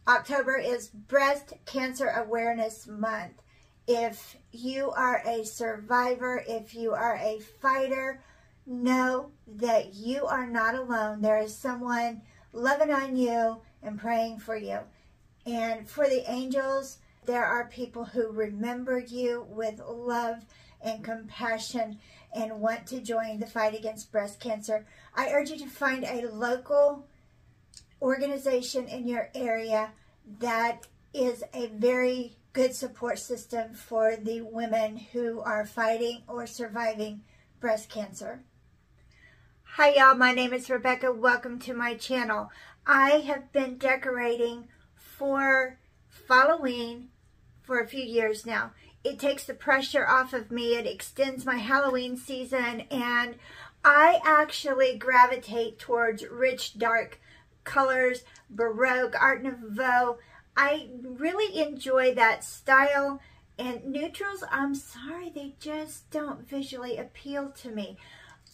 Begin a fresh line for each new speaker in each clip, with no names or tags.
October is Breast Cancer Awareness Month. If you are a survivor, if you are a fighter, know that you are not alone. There is someone loving on you and praying for you. And for the angels, there are people who remember you with love and compassion and want to join the fight against breast cancer. I urge you to find a local organization in your area that is a very good support system for the women who are fighting or surviving breast cancer. Hi y'all, my name is Rebecca. Welcome to my channel. I have been decorating for Halloween for a few years now. It takes the pressure off of me. It extends my Halloween season, and I actually gravitate towards rich, dark colors, Baroque, Art Nouveau. I really enjoy that style, and neutrals, I'm sorry, they just don't visually appeal to me.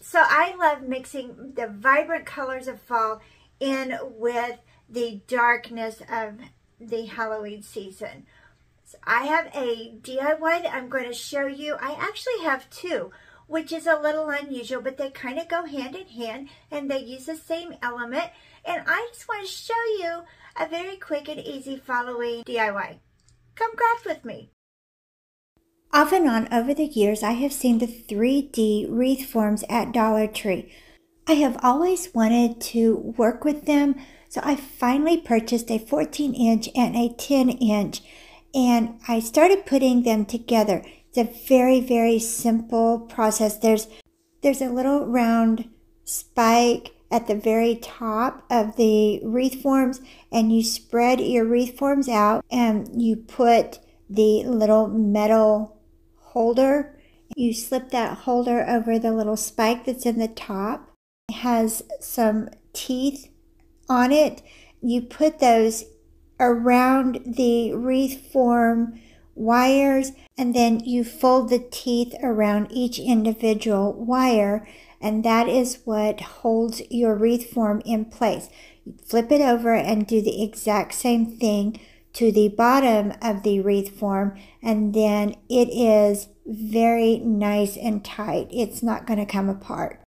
So I love mixing the vibrant colors of fall in with the darkness of the Halloween season. So I have a DIY that I'm going to show you. I actually have two, which is a little unusual, but they kind of go hand in hand and they use the same element. And I just want to show you a very quick and easy Halloween DIY. Come craft with me. Off and on over the years, I have seen the 3D wreath forms at DollarTree. I have always wanted to work with them, so I finally purchased a 14-inch and a 10-inch, and I started putting them together. It's a very, very simple process. There's a little round spike at the very top of the wreath forms, and you spread your wreath forms out and you put the little metal holder. You slip that holder over the little spike that's in the top. It has some teeth on it. You put those around the wreath form wires, and then you fold the teeth around each individual wire, and that is what holds your wreath form in place. You flip it over and do the exact same thing to the bottom of the wreath form, and then it is very nice and tight. It's not going to come apart.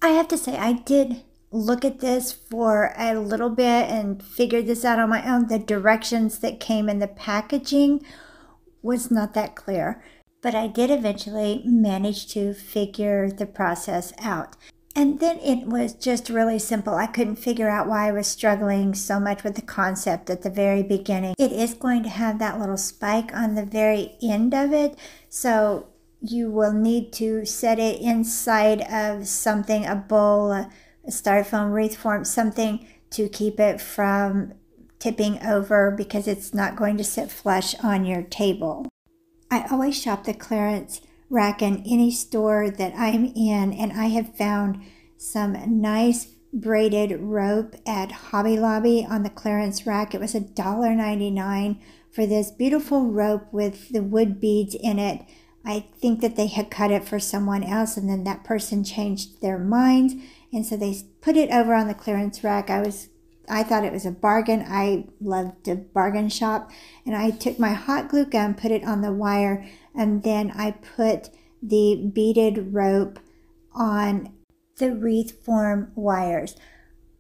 I have to say, I did look at this for a little bit and figured this out on my own. The directions that came in the packaging was not that clear, but I did eventually manage to figure the process out. And then it was just really simple. I couldn't figure out why I was struggling so much with the concept at the very beginning. It is going to have that little spike on the very end of it, so you will need to set it inside of something, a bowl, a styrofoam wreath form, something to keep it from tipping over because it's not going to sit flush on your table. I always shop the clearance rack in any store that I'm in, and I have found some nice braided rope at Hobby Lobby on the clearance rack. It was $1.99 for this beautiful rope with the wood beads in it. I think that they had cut it for someone else, and then that person changed their minds, and so they put it over on the clearance rack. I thought it was a bargain. I love to bargain shop. And I took my hot glue gun, put it on the wire, and then I put the beaded rope on the wreath form wires.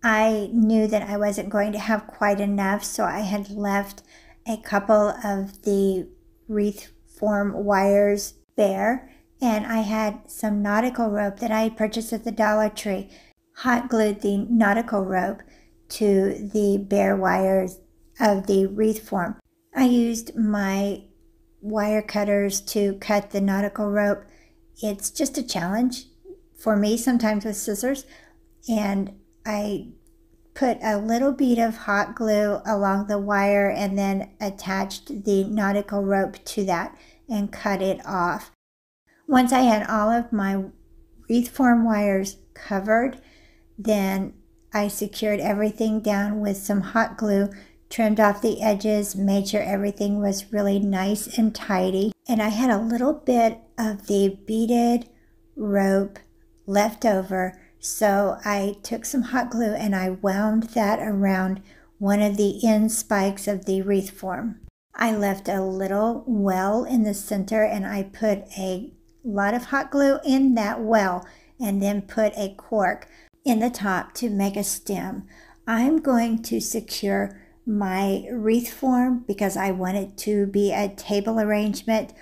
I knew that I wasn't going to have quite enough, so I had left a couple of the wreath form wires bare, and I had some nautical rope that I had purchased at the Dollar Tree. Hot glued the nautical rope to the bare wires of the wreath form. I used my wire cutters to cut the nautical rope. It's just a challenge for me sometimes with scissors, and I put a little bead of hot glue along the wire and then attached the nautical rope to that and cut it off. Once I had all of my wreath form wires covered, then I secured everything down with some hot glue, trimmed off the edges, made sure everything was really nice and tidy. And I had a little bit of the beaded rope left over, so I took some hot glue and I wound that around one of the end spikes of the wreath form. I left a little well in the center and I put a lot of hot glue in that well and then put a cork in the top to make a stem. I'm going to secure my wreath form because I want it to be a table arrangement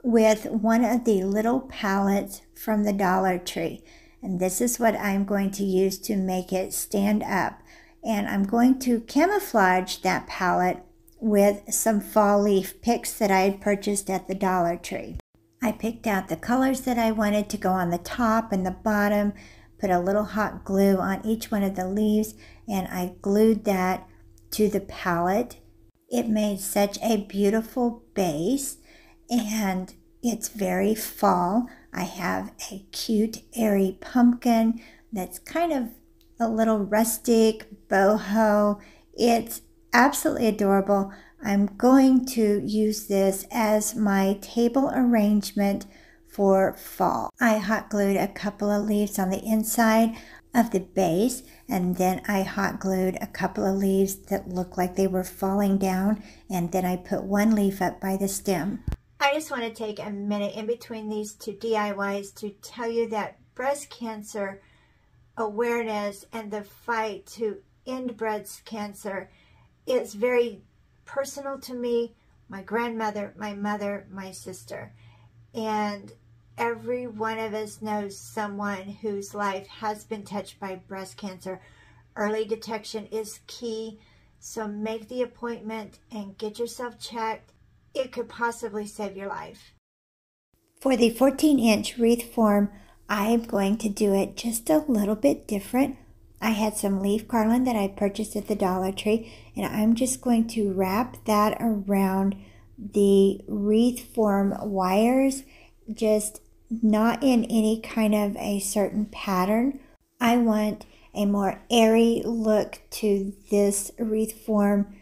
with one of the little palettes from the Dollar Tree. And this is what I'm going to use to make it stand up. And I'm going to camouflage that palette with some fall leaf picks that I had purchased at the Dollar Tree. I picked out the colors that I wanted to go on the top and the bottom, put a little hot glue on each one of the leaves, and I glued that to the palette. It made such a beautiful base, and it's very fall. I have a cute, airy pumpkin that's kind of a little rustic, boho. It's absolutely adorable. I'm going to use this as my table arrangement for fall. I hot glued a couple of leaves on the inside of the base, and then I hot glued a couple of leaves that looked like they were falling down, and then I put one leaf up by the stem. I just want to take a minute in between these two DIYs to tell you that breast cancer awareness and the fight to end breast cancer is very personal to me, my grandmother, my mother, my sister. And every one of us knows someone whose life has been touched by breast cancer. Early detection is key, so make the appointment and get yourself checked. It could possibly save your life. For the 14-inch wreath form, I'm going to do it just a little bit different. I had some leaf garland that I purchased at the Dollar Tree, and I'm just going to wrap that around the wreath form wires, just not in any kind of a certain pattern. I want a more airy look to this wreath form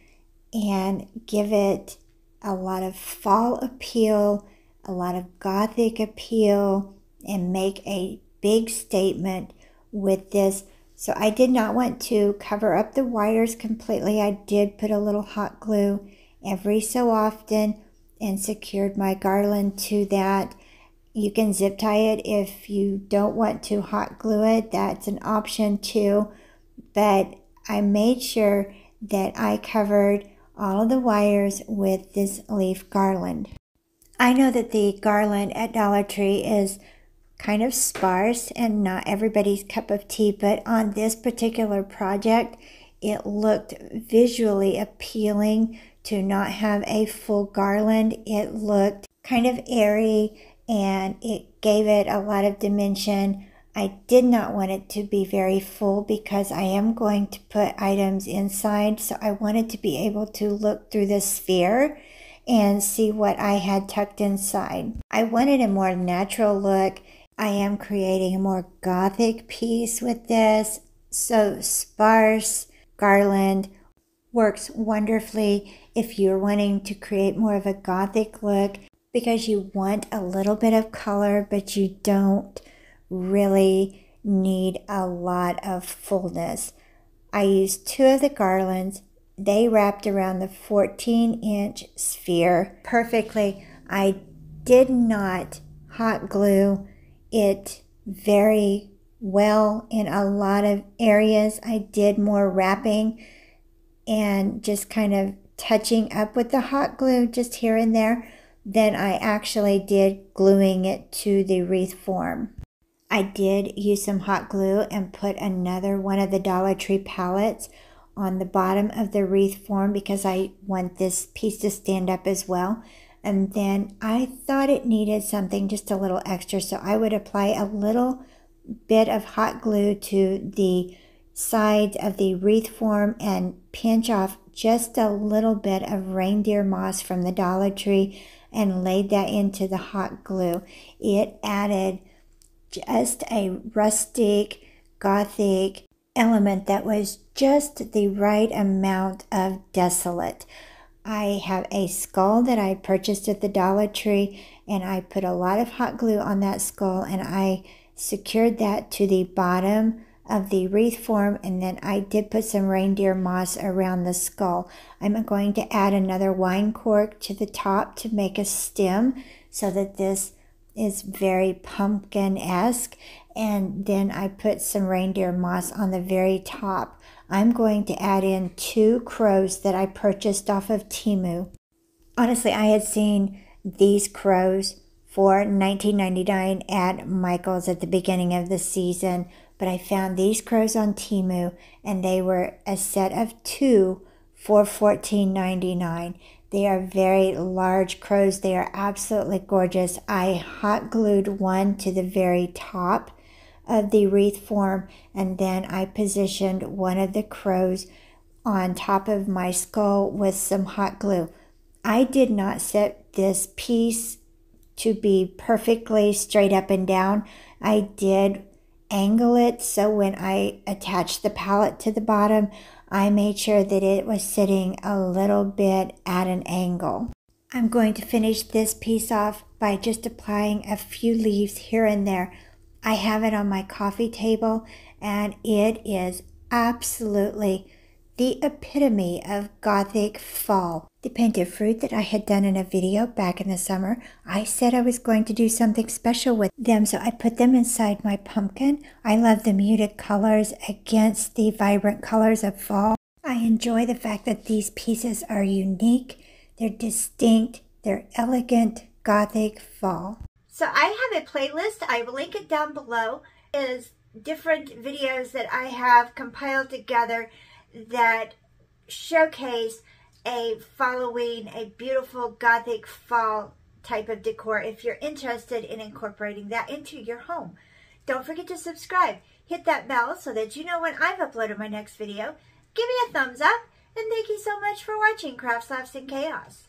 and give it a lot of fall appeal, a lot of Gothic appeal, and make a big statement with this. So I did not want to cover up the wires completely. I did put a little hot glue every so often and secured my garland to that. You can zip tie it if you don't want to hot glue it. That's an option too. But I made sure that I covered all of the wires with this leaf garland. I know that the garland at Dollar Tree is kind of sparse and not everybody's cup of tea, but on this particular project, it looked visually appealing to not have a full garland. It looked kind of airy and it gave it a lot of dimension. I did not want it to be very full because I am going to put items inside, so I wanted to be able to look through the sphere and see what I had tucked inside. I wanted a more natural look. I am creating a more Gothic piece with this, so sparse garland works wonderfully if you're wanting to create more of a Gothic look because you want a little bit of color, but you don't really need a lot of fullness. I used 2 of the garlands. They wrapped around the 14-inch sphere perfectly. I did not hot glue it very well in a lot of areas. I did more wrapping and just kind of touching up with the hot glue just here and there than I actually did gluing it to the wreath form. I did use some hot glue and put another one of the Dollar Tree palettes on the bottom of the wreath form because I want this piece to stand up as well. And then I thought it needed something just a little extra, so I would apply a little bit of hot glue to the sides of the wreath form and pinch off just a little bit of reindeer moss from the Dollar Tree and laid that into the hot glue. It added just a rustic, Gothic element that was just the right amount of desolate. I have a skull that I purchased at the Dollar Tree, and I put a lot of hot glue on that skull, and I secured that to the bottom of the wreath form, and then I did put some reindeer moss around the skull. I'm going to add another wine cork to the top to make a stem so that this is very pumpkin-esque, and then I put some reindeer moss on the very top. I'm going to add in 2 crows that I purchased off of Temu. Honestly, I had seen these crows for $19.99 at Michael's at the beginning of the season, but I found these crows on Temu, and they were a set of 2 for $14.99. They are very large crows. They are absolutely gorgeous. I hot glued one to the very top of the wreath form, and then I positioned one of the crows on top of my skull with some hot glue. I did not set this piece to be perfectly straight up and down. I did angle it, so when I attached the palette to the bottom, I made sure that it was sitting a little bit at an angle. I'm going to finish this piece off by just applying a few leaves here and there. I have it on my coffee table, and it is absolutely the epitome of Gothic fall. The painted fruit that I had done in a video back in the summer, I said I was going to do something special with them, so I put them inside my pumpkin. I love the muted colors against the vibrant colors of fall. I enjoy the fact that these pieces are unique, they're distinct, they're elegant Gothic fall. So I have a playlist, I will link it down below, is different videos that I have compiled together that showcase following a beautiful Gothic fall type of decor if you're interested in incorporating that into your home. Don't forget to subscribe. Hit that bell so that you know when I've uploaded my next video. Give me a thumbs up, and thank you so much for watching Crafts, Laughs, and Chaos.